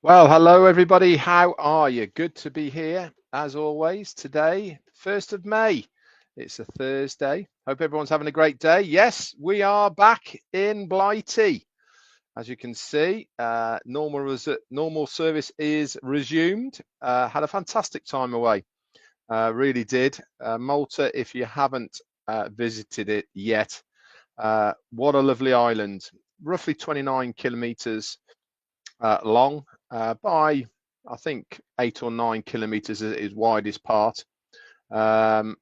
Well, hello everybody. How are you? Good to be here as always. Today, 1st of May. It's a Thursday. Hope everyone's having a great day. Yes, we are back in Blighty. As you can see, normal service is resumed. Had a fantastic time away. Really did. Malta, if you haven't visited it yet, what a lovely island. Roughly 29 kilometers long by, I think, 8 or 9 kilometers is its widest part. Um,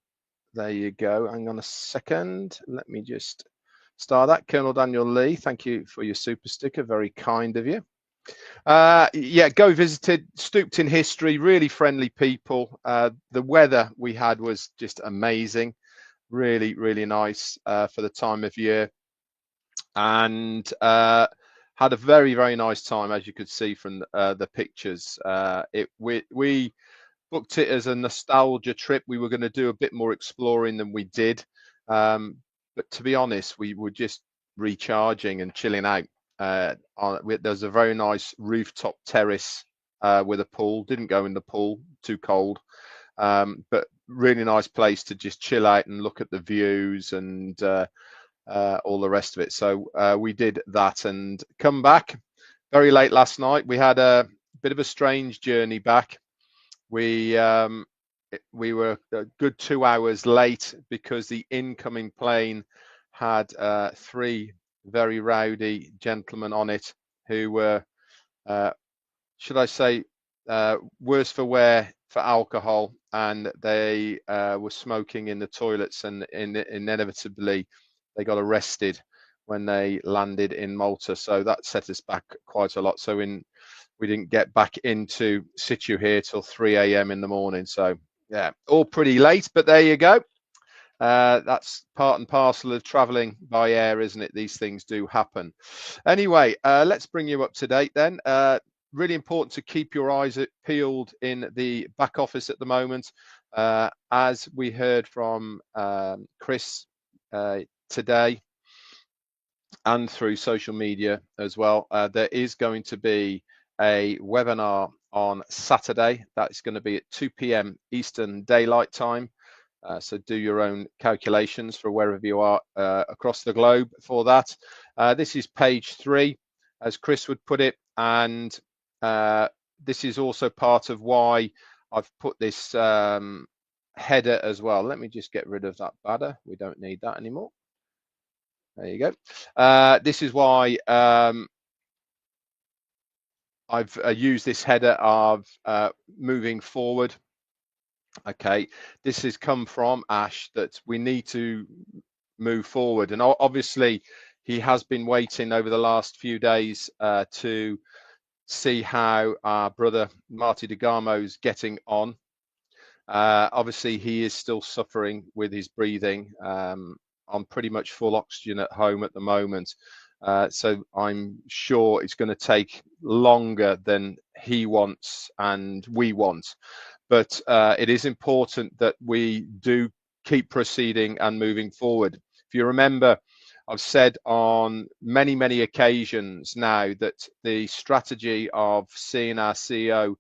there you go. Hang on a second. Let me just start that. Colonel Daniel Lee, thank you for your super sticker. Very kind of you. Yeah, go visited, stooped in history, really friendly people. The weather we had was just amazing. Really, really nice for the time of year. And had a very, very nice time, as you could see from the pictures. We booked it as a nostalgia trip. We were going to do a bit more exploring than we did, but to be honest, we were just recharging and chilling out. There's a very nice rooftop terrace with a pool. Didn't go in the pool, too cold, but really nice place to just chill out and look at the views and all the rest of it. So we did that and come back very late last night. We had a bit of a strange journey back. We were a good 2 hours late because the incoming plane had three very rowdy gentlemen on it who were, should I say, worse for wear for alcohol, and they were smoking in the toilets, and inevitably they got arrested when they landed in Malta. So that set us back quite a lot. So we didn't get back into situ here till 3 a.m. in the morning. So yeah, all pretty late, but there you go. That's part and parcel of traveling by air, isn't it? These things do happen. Anyway, let's bring you up to date then. Really important to keep your eyes peeled in the back office at the moment. As we heard from Chris today and through social media as well, there is going to be a webinar on Saturday. That's going to be at 2 p.m. Eastern Daylight Time. So do your own calculations for wherever you are across the globe for that. This is page 3, as Chris would put it, and this is also part of why I've put this header as well. Let me just get rid of that banner. We don't need that anymore. There you go. This is why I've used this header of moving forward. Okay, this has come from Ash that we need to move forward, and obviously he has been waiting over the last few days to see how our brother Marty DeGarmo's getting on. Obviously he is still suffering with his breathing, on pretty much full oxygen at home at the moment. So I'm sure it's going to take longer than he wants and we want. But it is important that we do keep proceeding and moving forward. If you remember, I've said on many, many occasions now that the strategy of seeing our CEO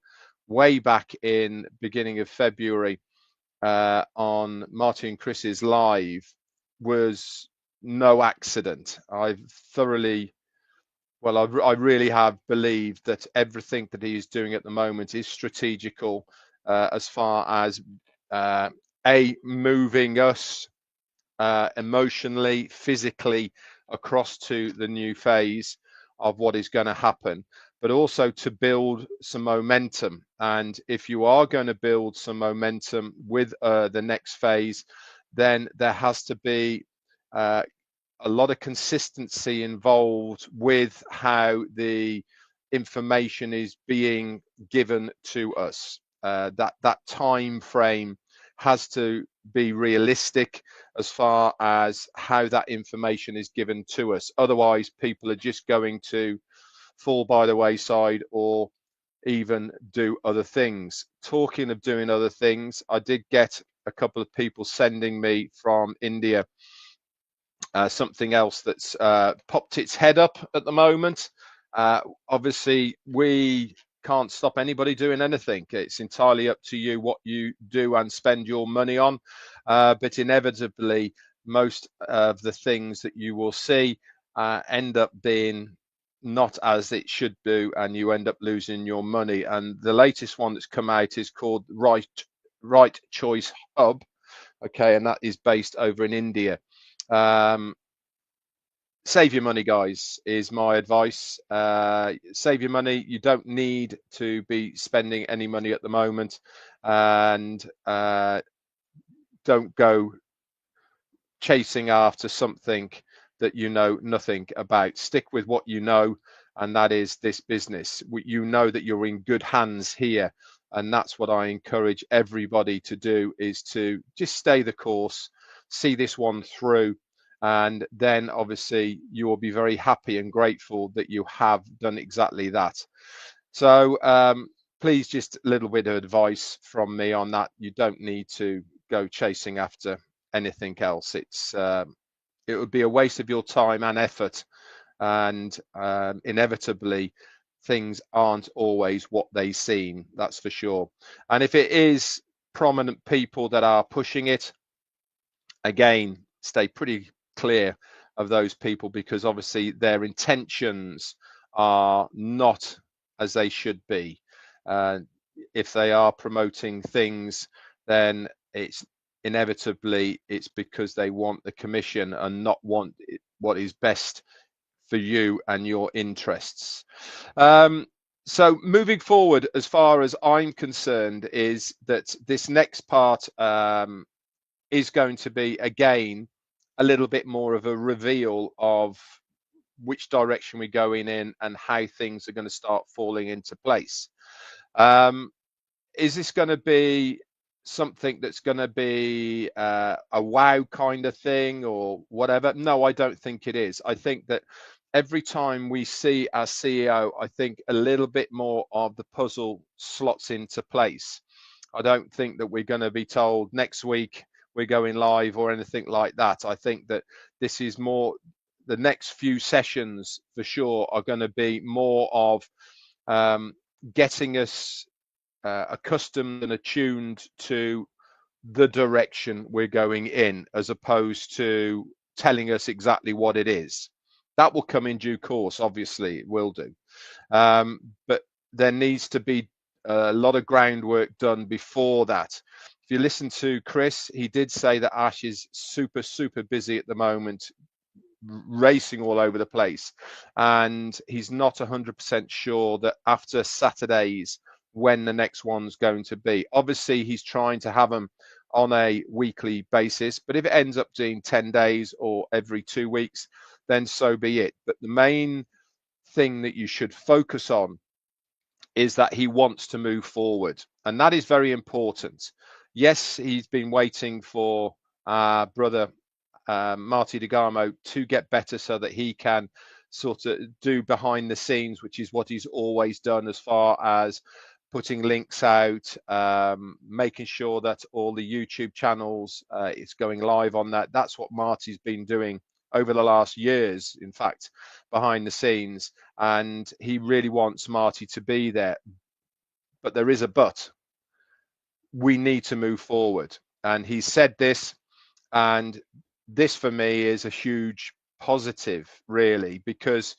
way back in beginning of February on Marty and Chris's live was no accident. I really have believed that everything that he is doing at the moment is strategical, as far as moving us emotionally, physically across to the new phase of what is going to happen, but also to build some momentum. And if you are going to build some momentum with the next phase, then there has to be a lot of consistency involved with how the information is being given to us. That time frame has to be realistic as far as how that information is given to us. Otherwise, people are just going to fall by the wayside or even do other things. Talking of doing other things, I did get a couple of people sending me from India something else that's popped its head up at the moment. Obviously, we can't stop anybody doing anything. It's entirely up to you what you do and spend your money on. But inevitably, most of the things that you will see end up being not as it should do, and you end up losing your money. And the latest one that's come out is called Right Choice Hub. Okay, and that is based over in India. Save your money, guys, is my advice. Save your money. You don't need to be spending any money at the moment, and don't go chasing after something that you know nothing about. Stick with what you know, and that is this business. You know that you're in good hands here, and that's what I encourage everybody to do, is to just stay the course, see this one through, and then obviously you will be very happy and grateful that you have done exactly that. So please, just a little bit of advice from me on that. You don't need to go chasing after anything else. It would be a waste of your time and effort, and inevitably things aren't always what they seem, that's for sure. And if it is prominent people that are pushing it, again, stay pretty clear of those people, because obviously their intentions are not as they should be. If they are promoting things, then it's inevitably it's because they want the commission and not want what is best for you and your interests. So moving forward, as far as I'm concerned, is that this next part is going to be, again, a little bit more of a reveal of which direction we're going in and how things are going to start falling into place. Is this going to be something that's going to be a wow kind of thing or whatever? No, I don't think it is. I think that every time we see our CEO, I think a little bit more of the puzzle slots into place. I don't think that we're going to be told next week we're going live or anything like that. I think that this is more, the next few sessions for sure are going to be more of getting us accustomed and attuned to the direction we're going in, as opposed to telling us exactly what it is. That will come in due course, obviously it will do. But there needs to be a lot of groundwork done before that. If you listen to Chris, he did say that Ash is super busy at the moment, racing all over the place, and he's not 100% sure that after Saturdays when the next one's going to be. Obviously he's trying to have them on a weekly basis, but if it ends up being 10 days or every 2 weeks, then so be it. But the main thing that you should focus on is that he wants to move forward, and that is very important. Yes, he's been waiting for brother Marty DeGarmo to get better so that he can sort of do behind the scenes, which is what he's always done, as far as putting links out, making sure that all the YouTube channels is going live on that. That's what Marty's been doing over the last years, in fact, behind the scenes, and he really wants Marty to be there. But there is a but. We need to move forward, and he said this, and this for me is a huge positive, really, because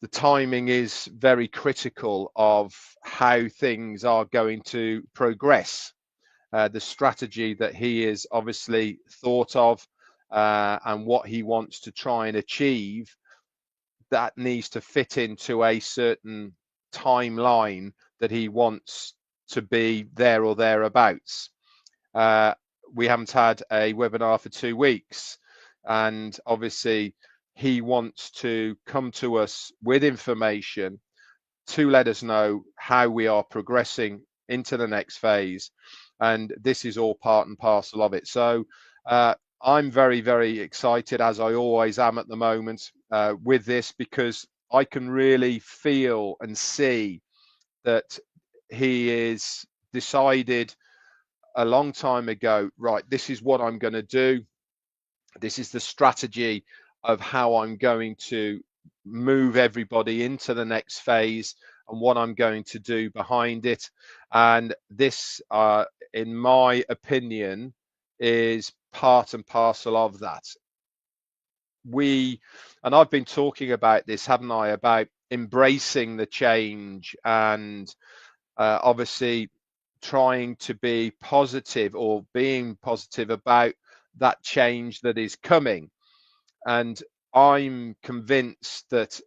the timing is very critical of how things are going to progress. The strategy that he is obviously thought of and what he wants to try and achieve, that needs to fit into a certain timeline that he wants to be there or thereabouts. We haven't had a webinar for 2 weeks, and obviously he wants to come to us with information to let us know how we are progressing into the next phase, and this is all part and parcel of it. So I'm very excited, as I always am at the moment, with this, because I can really feel and see that he is decided a long time ago, right, this is what I'm going to do. This is the strategy of how I'm going to move everybody into the next phase. and what I'm going to do behind it. And this, in my opinion, is part and parcel of that. And I've been talking about this, haven't I, about embracing the change and obviously trying to be positive or being positive about that change that is coming. And I'm convinced that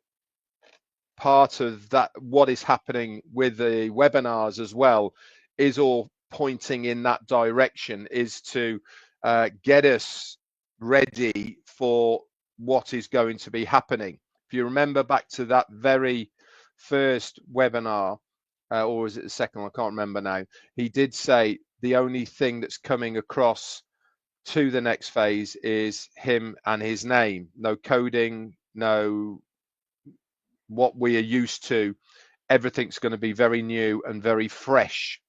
part of that, what is happening with the webinars as well, is all pointing in that direction, is to get us ready for what is going to be happening. If you remember back to that very first webinar, or was it the second one? I can't remember now. He did say the only thing that's coming across to the next phase is him and his name. No coding, no what we are used to. Everything's going to be very new and very fresh.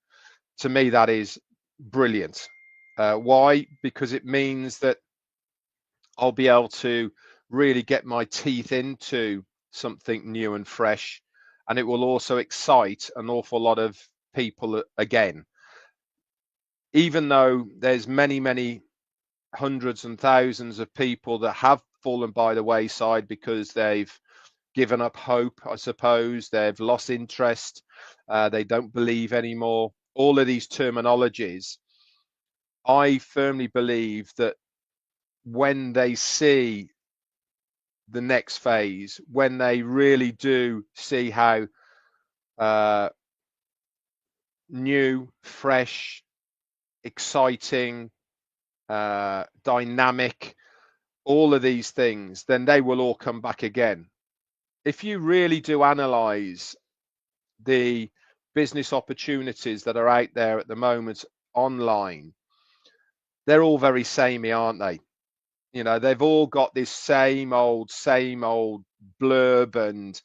To me, that is brilliant. Why? Because it means that I'll be able to really get my teeth into something new and fresh, and it will also excite an awful lot of people again. Even though there's many hundreds and thousands of people that have fallen by the wayside because they've given up hope, I suppose, they've lost interest, they don't believe anymore, all of these terminologies, I firmly believe that when they see the next phase, when they really do see how new, fresh, exciting, dynamic, all of these things, then they will all come back again. If you really do analyze the business opportunities that are out there at the moment online, they're all very samey, aren't they? You know, they've all got this same old blurb and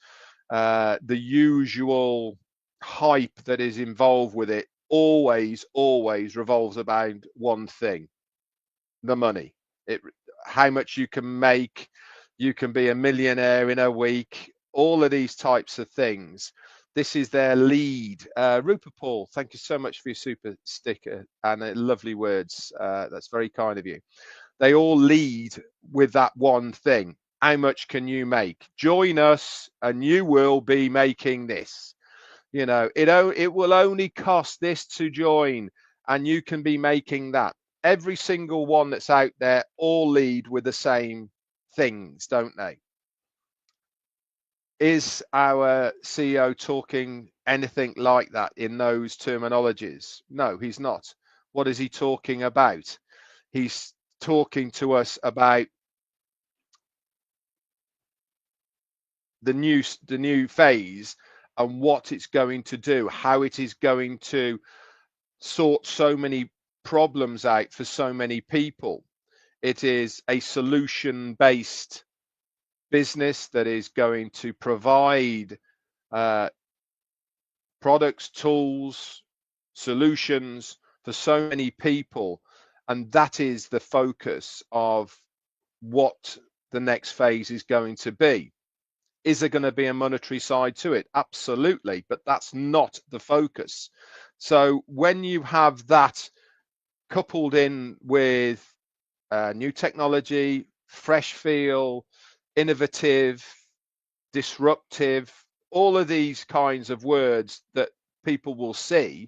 the usual hype that is involved with it always revolves around one thing: the money. How much you can make, you can be a millionaire in a week, all of these types of things. This is their lead. Rupert Paul, thank you so much for your super sticker and lovely words. That's very kind of you. They all lead with that one thing. How much can you make? Join us and you will be making this. You know, it will only cost this to join and you can be making that. Every single one that's out there all lead with the same things, don't they? Is our CEO talking anything like that in those terminologies? No, he's not. What is he talking about? He's talking to us about the new phase and what it's going to do, how it is going to sort so many problems out for so many people. It is a solution-based business that is going to provide products, tools, solutions for so many people, and that is the focus of what the next phase is going to be. Is there going to be a monetary side to it? Absolutely, but that's not the focus. So when you have that coupled in with new technology, fresh feel, innovative, disruptive, all of these kinds of words that people will see,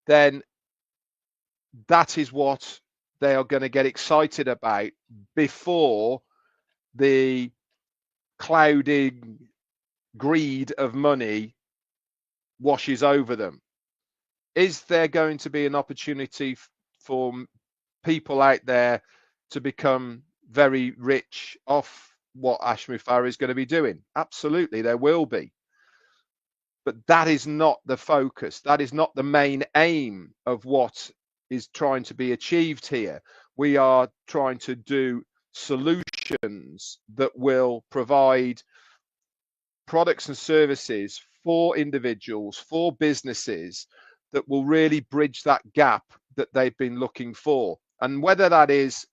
then that is what they are going to get excited about before the clouding greed of money washes over them. Is there going to be an opportunity for people out there to become very rich off what Ashmi Farah is going to be doing? Absolutely, there will be. But that is not the focus. That is not the main aim of what is trying to be achieved here. We are trying to do solutions that will provide products and services for individuals, for businesses, that will really bridge that gap that they've been looking for. And whether that is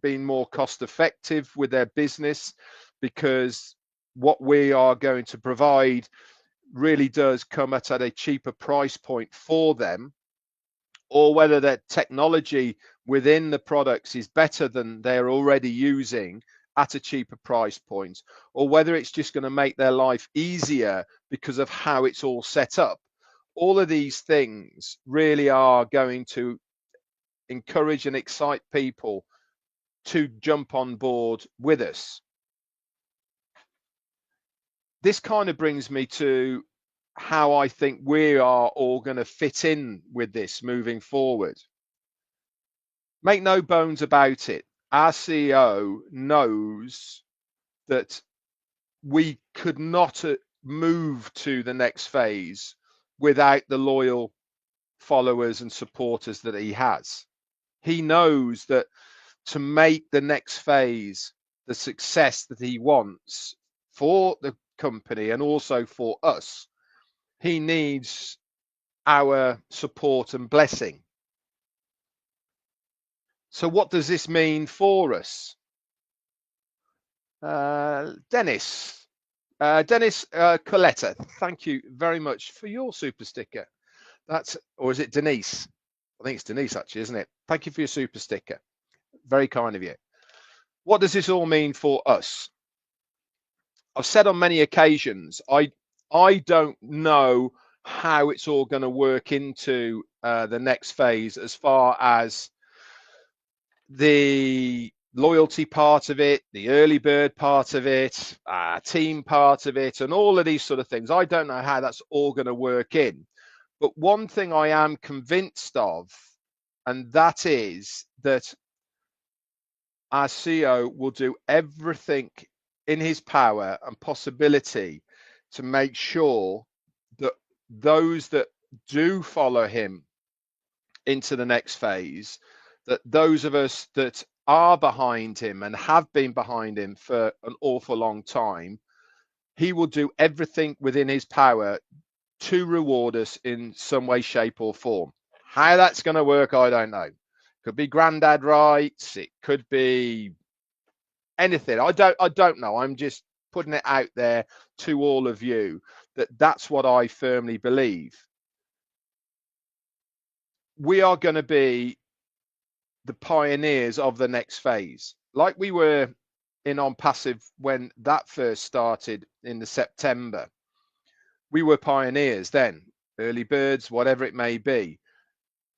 being more cost effective with their business, because what we are going to provide really does come at a cheaper price point for them, or whether that technology within the products is better than they're already using at a cheaper price point, or whether it's just going to make their life easier because of how it's all set up. All of these things really are going to encourage and excite people to jump on board with us. This kind of brings me to how I think we are all going to fit in with this moving forward. Make no bones about it, our CEO knows that we could not move to the next phase without the loyal followers and supporters that he has. He knows that to make the next phase the success that he wants for the company and also for us, he needs our support and blessing. So what does this mean for us? Dennis Coletta, thank you very much for your super sticker. Or is it Denise? I think it's Denise actually, isn't it? Thank you for your super sticker. Very kind of you. What does this all mean for us? I've said on many occasions, I don't know how it's all going to work into the next phase as far as the loyalty part of it, the early bird part of it, team part of it, and all of these sort of things. I don't know how that's all going to work in. But one thing I am convinced of, and that is that our CEO will do everything in his power and possibility to make sure that those that do follow him into the next phase, that those of us that are behind him and have been behind him for an awful long time, he will do everything within his power to reward us in some way, shape, or form. How that's going to work, I don't know. Could be granddad rights, it could be anything. I don't know. I'm just putting it out there to all of you that that's what I firmly believe. We are going to be the pioneers of the next phase, like we were in Onpassive when that first started in the September. We were pioneers then, early birds, whatever it may be.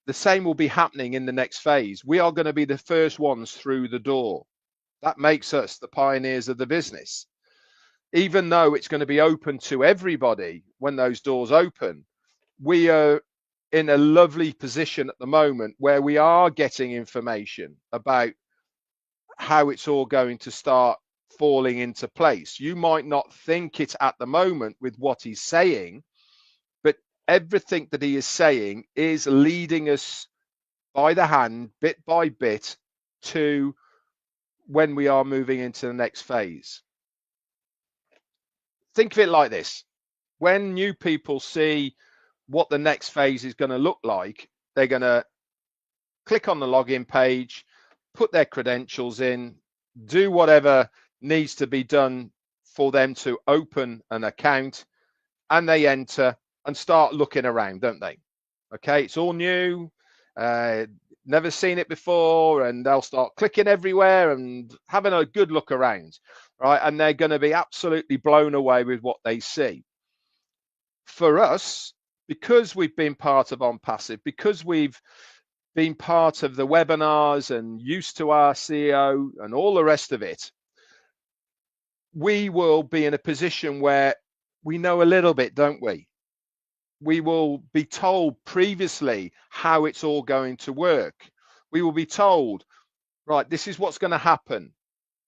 The same will be happening in the next phase. We are going to be the first ones through the door. That makes us the pioneers of the business. Even though it's going to be open to everybody when those doors open, we are in a lovely position at the moment where we are getting information about how it's all going to start falling into place. You might not think it at the moment with what he's saying, but everything that he is saying is leading us by the hand, bit by bit, to when we are moving into the next phase. Think of it like this. When new people see what the next phase is going to look like, they're going to click on the login page, put their credentials in, do whatever needs to be done for them to open an account, and they enter and start looking around, don't they? Okay, it's all new, never seen it before, and they'll start clicking everywhere and having a good look around, right? And they're going to be absolutely blown away with what they see. For us, because we've been part of Onpassive, because we've been part of the webinars and used to our CEO and all the rest of it, we will be in a position where we know a little bit, don't we? We will be told previously how it's all going to work. We will be told, right, this is what's going to happen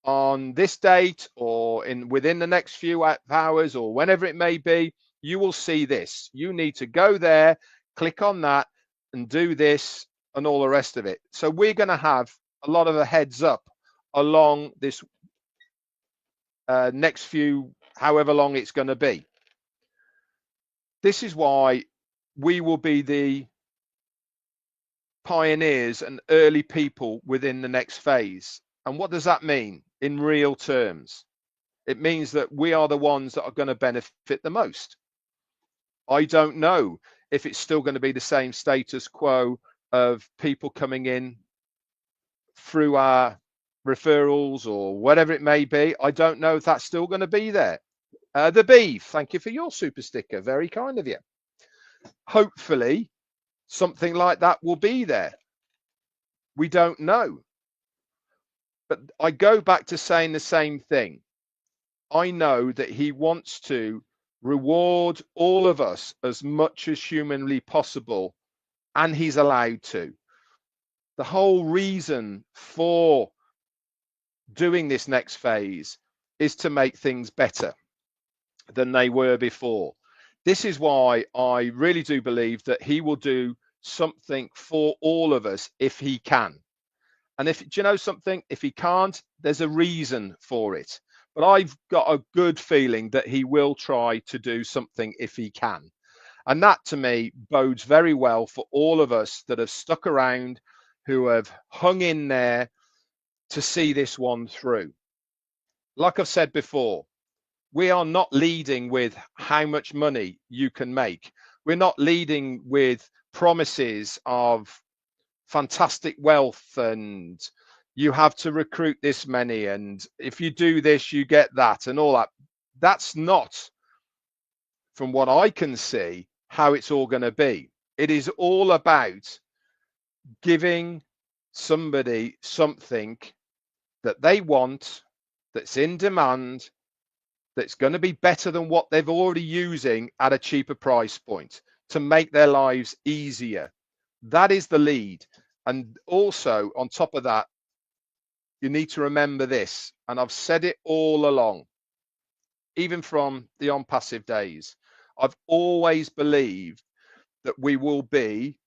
on this date or within the next few hours or whenever it may be. You will see this. You need to go there, click on that and do this and all the rest of it. So we're going to have a lot of a heads up along this next few, however long it's going to be. This is why we will be the pioneers and early people within the next phase. And what does that mean in real terms? It means that we are the ones that are going to benefit the most. I don't know if it's still going to be the same status quo of people coming in through our referrals or whatever it may be. I don't know if that's still going to be there. The beef, thank you for your super sticker. Very kind of you. Hopefully, something like that will be there. We don't know. But I go back to saying the same thing. I know that he wants to reward all of us as much as humanly possible, and he's allowed to. The whole reason for doing this next phase is to make things better than they were before. This is why I really do believe that he will do something for all of us if he can. And if, do you know something? If he can't, there's a reason for it. But I've got a good feeling that he will try to do something if he can. And that to me bodes very well for all of us that have stuck around, who have hung in there to see this one through. Like I've said before, we are not leading with how much money you can make. We're not leading with promises of fantastic wealth and you have to recruit this many, and if you do this, you get that and all that. That's not, from what I can see, how it's all going to be. It is all about giving somebody something that they want, that's in demand, that's going to be better than what they've already using at a cheaper price point to make their lives easier. That is the lead. And also on top of that, you need to remember this, and I've said it all along, even from the Onpassive days. I've always believed that we will be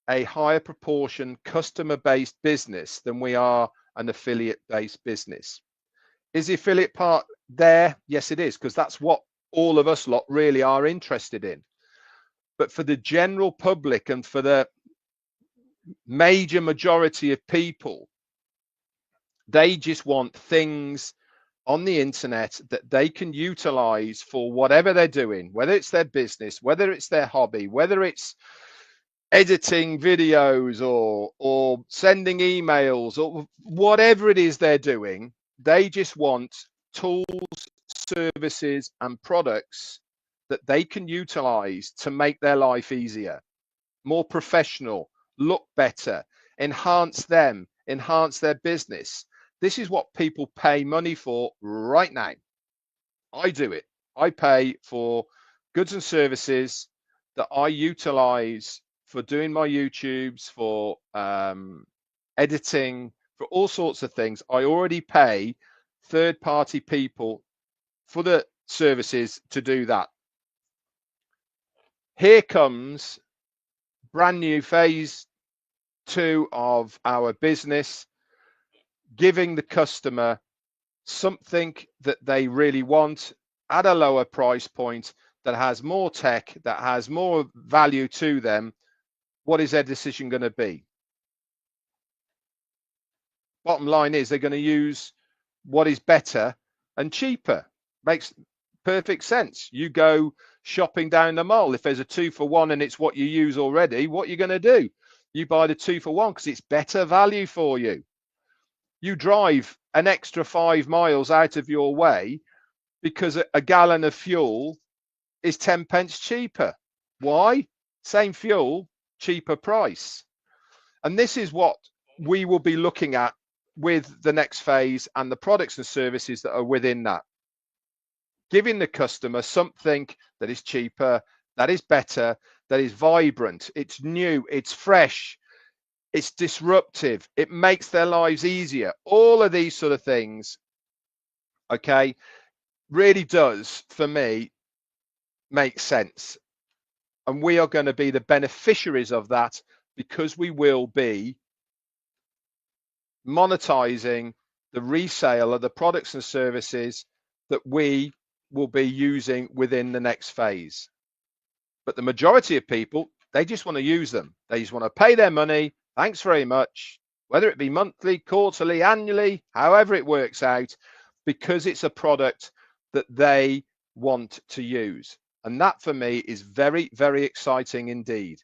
a higher proportion customer-based business than we are an affiliate-based business. Is the affiliate part there? Yes, it is, because that's what all of us lot really are interested in. But for the general public and for the major majority of people, they just want things on the internet that they can utilize for whatever they're doing, whether it's their business, whether it's their hobby, whether it's editing videos or sending emails or whatever it is they're doing. They just want tools, services, and products that they can utilize to make their life easier, more professional, look better, enhance them, enhance their business. This is what people pay money for right now. I do it. I pay for goods and services that I utilize for doing my YouTubes, for editing, for all sorts of things. I already pay third-party people for the services to do that. Here comes brand new phase 2 of our business, giving the customer something that they really want at a lower price point, that has more tech, that has more value to them. What is their decision going to be? Bottom line is they're going to use what is better and cheaper. Makes perfect sense. You go shopping down the mall. If there's a 2-for-1 and it's what you use already, what you're going to do? You buy the 2-for-1 because it's better value for you. You drive an extra 5 miles out of your way because a gallon of fuel is 10 pence cheaper. Why? Same fuel, cheaper price. And this is what we will be looking at with the next phase and the products and services that are within that. Giving the customer something that is cheaper, that is better, that is vibrant, it's new, it's fresh, it's disruptive, it makes their lives easier. All of these sort of things, okay, really does, for me, make sense. And we are going to be the beneficiaries of that because we will be monetizing the resale of the products and services that we will be using within the next phase. But the majority of people, they just want to use them. They just want to pay their money. Thanks very much. Whether it be monthly, quarterly, annually, however it works out, because it's a product that they want to use. And that for me is very, very exciting indeed.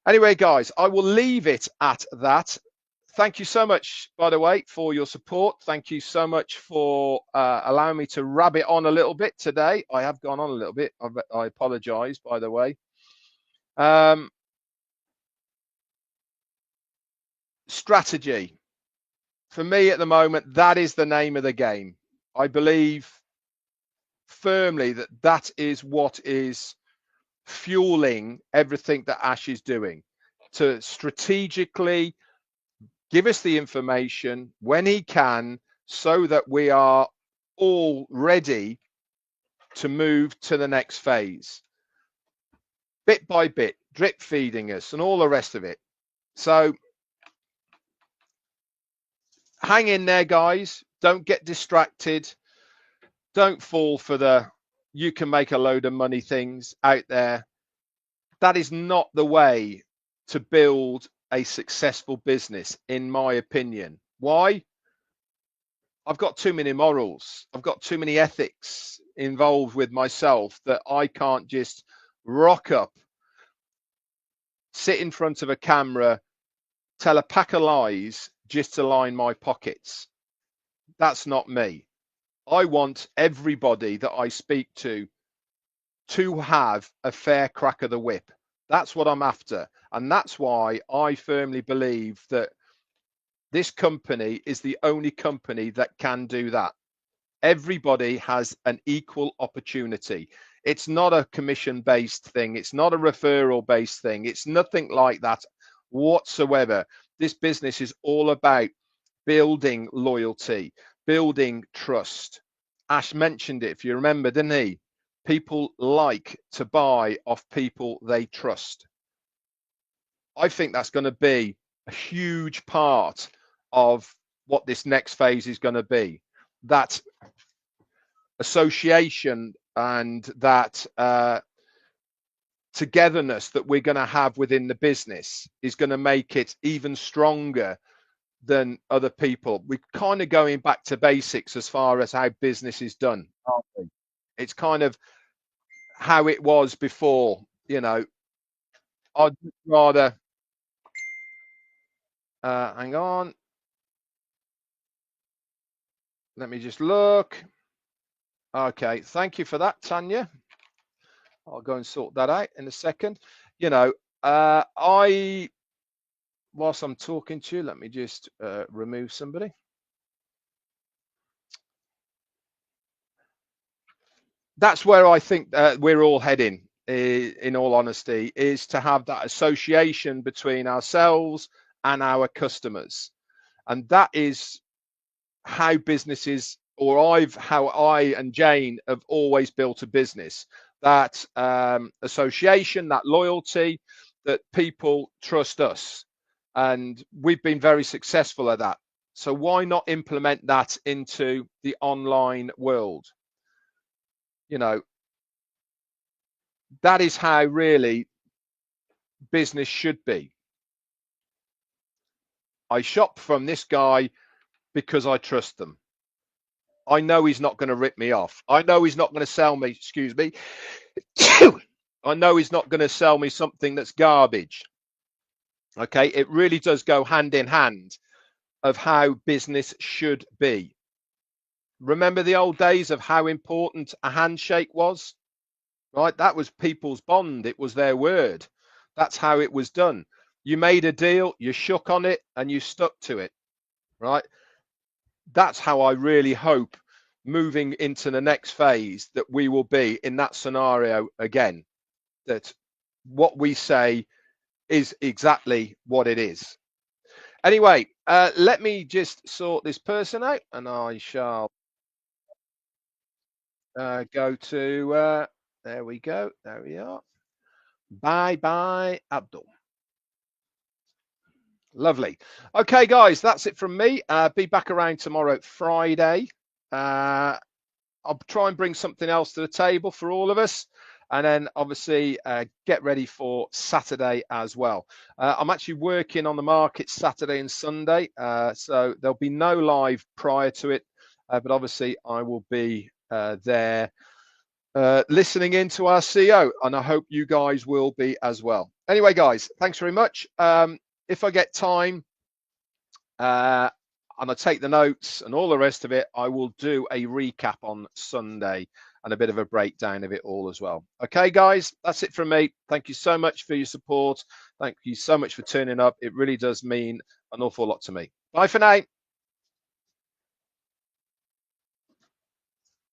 Anyway, guys, I will leave it at that. Thank you so much, by the way, for your support. Thank you so much for allowing me to rabbit on a little bit today. I have gone on a little bit. I apologize, by the way. Strategy. For me at the moment, that is the name of the game. I believe firmly that that is what is fueling everything that Ash is doing, to strategically give us the information when he can so that we are all ready to move to the next phase, bit by bit, drip feeding us and all the rest of it. So hang in there, guys. Don't get distracted. Don't fall for the you can make a load of money things out there. That is not the way to build a successful business, in my opinion. Why? I've got too many morals. I've got too many ethics involved with myself that I can't just rock up, sit in front of a camera, tell a pack of lies just to line my pockets. That's not me. I want everybody that I speak to have a fair crack of the whip. That's what I'm after. And that's why I firmly believe that this company is the only company that can do that. Everybody has an equal opportunity. It's not a commission-based thing. It's not a referral-based thing. It's nothing like that whatsoever. This business is all about building loyalty, building trust. Ash mentioned it, if you remember, didn't he? People like to buy off people they trust. I think that's going to be a huge part of what this next phase is going to be. That association and that togetherness that we're going to have within the business is going to make it even stronger than other people. We're kind of going back to basics as far as how business is done, aren't we? It's kind of how it was before, you know. I'd rather hang on, let me just look. Okay, thank you for that, Tanya. I'll go and sort that out in a second. You know, whilst I'm talking to you, let me just remove somebody. That's where I think we're all heading, in all honesty, is to have that association between ourselves and our customers. And that is how businesses, or how I and Jane have always built a business. That association, that loyalty, that people trust us. And we've been very successful at that. So why not implement that into the online world? You know, that is how really business should be. I shop from this guy because I trust them. I know he's not going to rip me off. I know he's not going to sell me, excuse me. I know he's not going to sell me something that's garbage. Okay, it really does go hand in hand of how business should be. Remember the old days of how important a handshake was? Right, that was people's bond. It was their word. That's how it was done. You made a deal, you shook on it, and you stuck to it. Right, that's how I really hope moving into the next phase that we will be in that scenario again, that what we say is exactly what it is. Anyway, let me just sort this person out, and I shall go to there we go, there we are. Bye Abdul. Lovely. Okay, guys, that's it from me. Be back around tomorrow, Friday. I'll try and bring something else to the table for all of us. And then obviously get ready for Saturday as well. I'm actually working on the market Saturday and Sunday. So there'll be no live prior to it. But obviously I will be there listening in to our CEO, and I hope you guys will be as well. Anyway, guys, thanks very much. If I get time and I take the notes and all the rest of it, I will do a recap on Sunday and a bit of a breakdown of it all as well. Okay, guys, that's it from me. Thank you so much for your support. Thank you so much for turning up. It really does mean an awful lot to me. Bye for now.